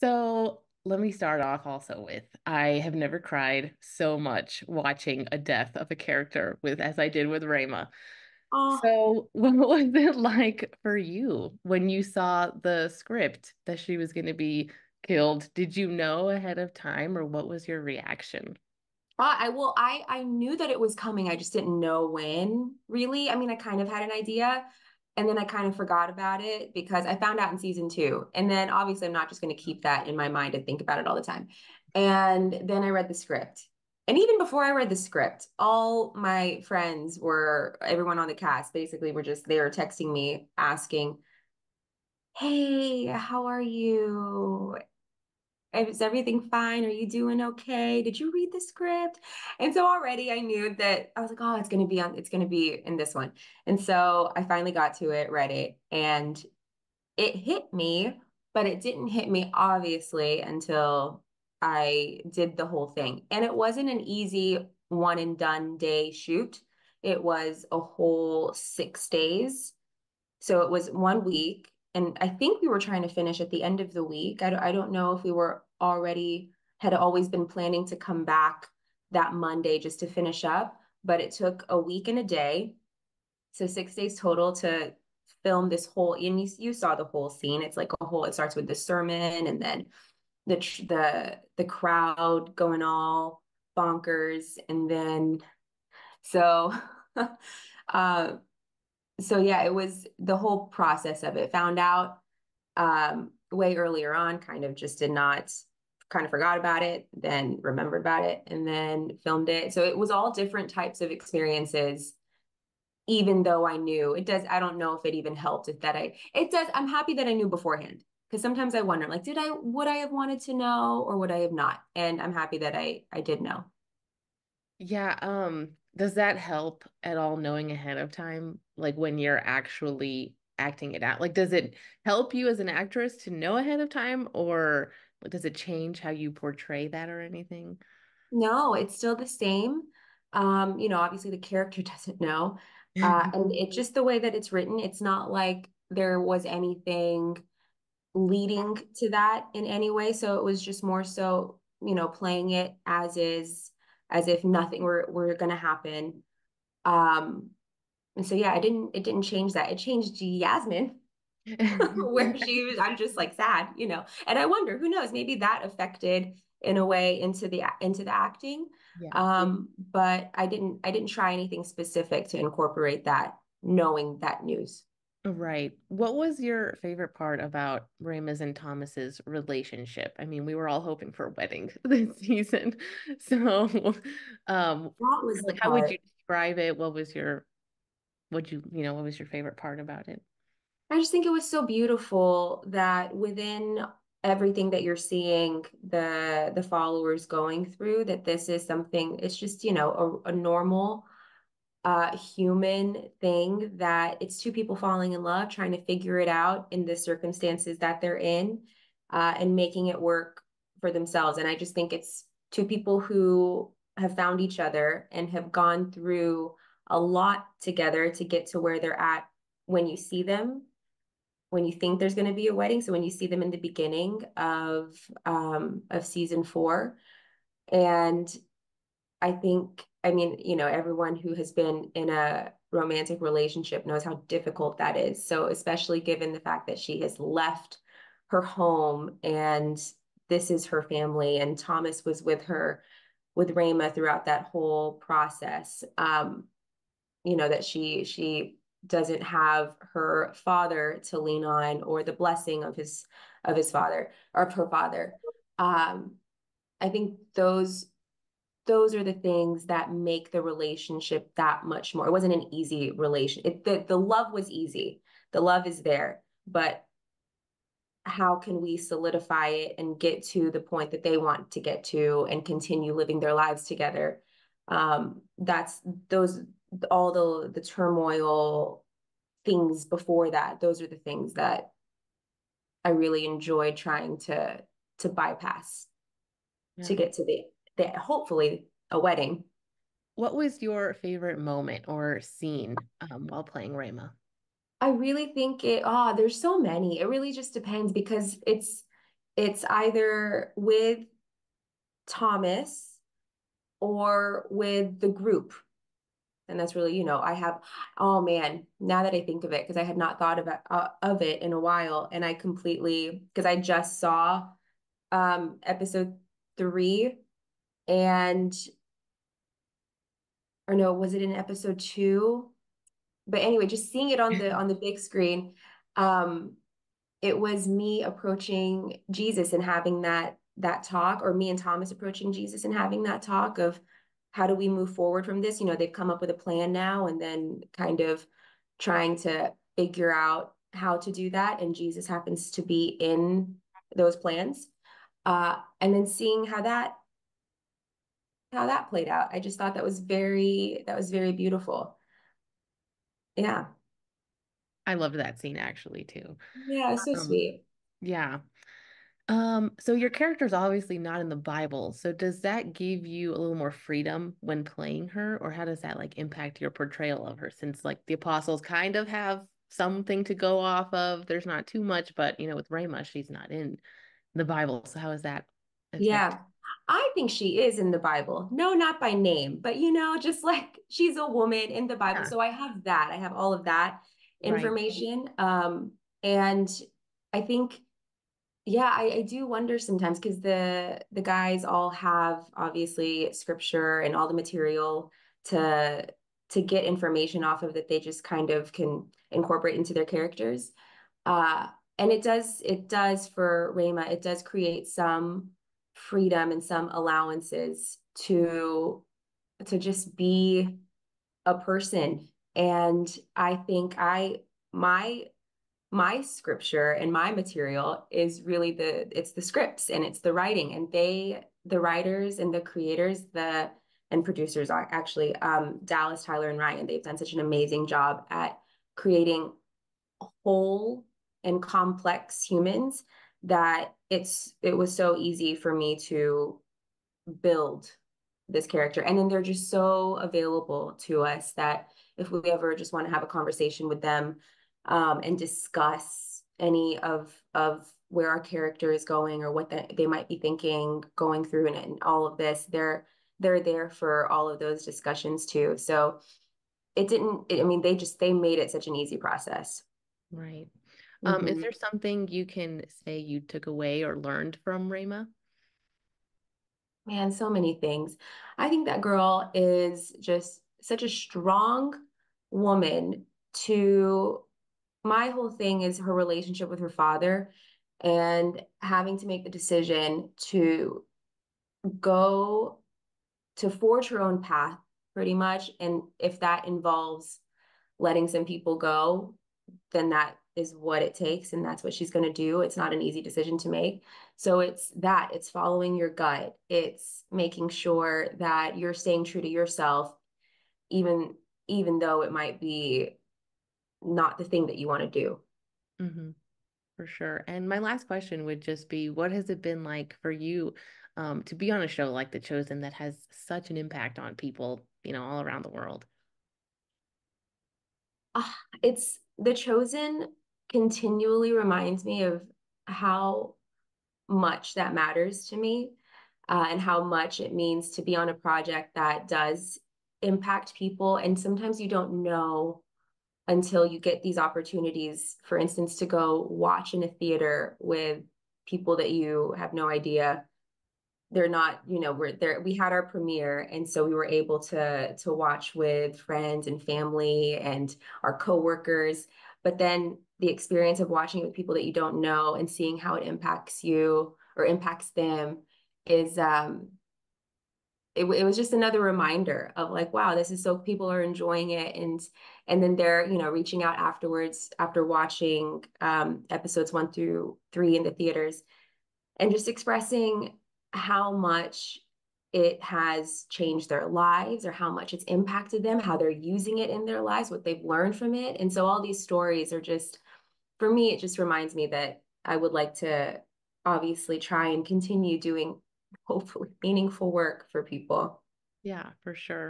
So let me start off also with I have never cried so much watching a death of a character with as I did with Ramah. Oh, So what was it like for you when you saw the script that she was going to be killed? Did you know ahead of time or what was your reaction? I knew that it was coming. I just didn't know when, really. I mean, I kind of had an idea, and then I kind of forgot about it because I found out in season two. And then obviously I'm not just going to keep that in my mind and think about it all the time. And then I read the script. And even before I read the script, all my friends were, everyone on the cast basically they were texting me asking, "Hey, how are you? Is everything fine? Are you doing okay? Did you read the script?" And so already I knew that I was like, oh, it's gonna be in this one. And so I finally got to it, read it, and it hit me, but it didn't hit me obviously until I did the whole thing. And it wasn't an easy one and done day shoot. It was a whole 6 days. So it was 1 week, and I think we were trying to finish at the end of the week. I don't know if we were already had always been planning to come back that Monday just to finish up, but it took a week and a day, so 6 days total to film this whole. And you saw the whole scene. It's like a whole. It starts with the sermon, and then the crowd going all bonkers, and then so. uh, so yeah, it was the whole process of it. Found out way earlier on, kind of just did not, kind of forgot about it, then remembered about it, and then filmed it. So it was all different types of experiences, even though I knew it does. I don't know if it even helped if that it does. I'm happy that I knew beforehand because sometimes I wonder, like, would I have wanted to know or would I have not? And I'm happy that I did know. Yeah, does that help at all knowing ahead of time, like when you're actually acting it out? Like, does it help you as an actress to know ahead of time, or does it change how you portray that or anything? No, it's still the same. Obviously the character doesn't know. And it just the way that it's written, it's not like there was anything leading to that in any way. So it was just more so, playing it as is, as if nothing were gonna happen. Um, and so yeah, it didn't change that. It changed Yasmin, where I'm just like sad, and I wonder, who knows, maybe that affected in a way into the acting. Yeah. But I didn't try anything specific to incorporate that, knowing that news. Right. What was your favorite part about Ramah's and Thomas's relationship? I mean, we were all hoping for a wedding this season. So, That was the like, how would you part. describe it? What was your favorite part about it? I just think it was so beautiful that within everything that you're seeing the followers going through, that this is something, it's just, a normal human thing, that it's two people falling in love, trying to figure it out in the circumstances that they're in, and making it work for themselves. And I just think it's two people who have found each other and have gone through a lot together to get to where they're at when you see them, when you think there's going to be a wedding. So when you see them in the beginning of season four, and I think, I mean, everyone who has been in a romantic relationship knows how difficult that is. So especially given the fact that she has left her home and this is her family, and Thomas was with her, with Rama, throughout that whole process. That she doesn't have her father to lean on, or the blessing of his father, or of her father. Um, I think those are the things that make the relationship that much more. It wasn't an easy relation. The love was easy. The love is there, but how can we solidify it and get to the point that they want to get to and continue living their lives together? That's those all the turmoil things before that. Those are the things that I really enjoyed trying to bypass to Yeah. get to the hopefully a wedding. What was your favorite moment or scene while playing I really think there's so many. It really just depends because It's either with Thomas or with the group. And that's really, I have, oh man, now that I think of it, because I had not thought of it in a while, and I completely, because I just saw episode 3, and or no, was it in episode 2? But anyway, just seeing it on the big screen, um, it was me approaching Jesus and having that talk, or me and Thomas approaching Jesus and having that talk of how do we move forward from this? They've come up with a plan now, and then kind of trying to figure out how to do that. And Jesus happens to be in those plans. And then seeing how that played out. I just thought that was very beautiful. Yeah. I loved that scene actually too. Yeah, it's so Um, sweet. yeah. So your character's obviously not in the Bible. So does that give you a little more freedom when playing her, or how does that like impact your portrayal of her? Since like the apostles kind of have something to go off of. There's not too much, but with Ramah, she's not in the Bible. So how does that affect? Yeah. I think she is in the Bible. No, not by name, but just like she's a woman in the Bible. Yeah, So I have that. I have all of that right. information. And I think, yeah, I do wonder sometimes because the guys all have obviously scripture and all the material to to get information off of that they just kind of can incorporate into their characters. Uh, and it does for Rama, it does create some freedom and some allowances to just be a person. And I think my my scripture and my material is really it's the scripts and it's the writing, and the writers and the creators, the and producers are actually Dallas, Tyler, and Ryan. They've done such an amazing job at creating whole and complex humans that it was so easy for me to build this character. And then they're just so available to us that if we ever just want to have a conversation with them, and discuss any of where our character is going or what they might be thinking going through, and all of this, they're there for all of those discussions too. So I mean, they made it such an easy process. Right. Is Mhm. there something you can say you took away or learned from Ramah? Man, so many things. I think that girl is just such a strong woman. To My whole thing is her relationship with her father, and having to make the decision to go to forge her own path pretty much. And if that involves letting some people go, then that is what it takes, and that's what she's going to do. It's not an easy decision to make. So it's following your gut. It's making sure that you're staying true to yourself, even even though it might be not the thing that you want to do. Hmm. For sure. And my last question would just be, what has it been like for you, to be on a show like The Chosen that has such an impact on people, all around the world? It's The Chosen continually reminds me of how much that matters to me, and how much it means to be on a project that does impact people. And sometimes you don't know until you get these opportunities, for instance, to go watch in a theater with people that you have no idea. They're not, we're there. We had our premiere, and so we were able to watch with friends and family and our coworkers. But then the experience of watching it with people that you don't know and seeing how it impacts you or impacts them is it was just another reminder of like, wow, this is so people are enjoying it. And then they're reaching out afterwards after watching episodes 1 through 3 in the theaters, and just expressing how much it has changed their lives, or how much it's impacted them, how they're using it in their lives, what they've learned from it. And so all these stories are just, for me, it just reminds me that I would like to obviously try and continue doing hopefully meaningful work for people. Yeah, for sure.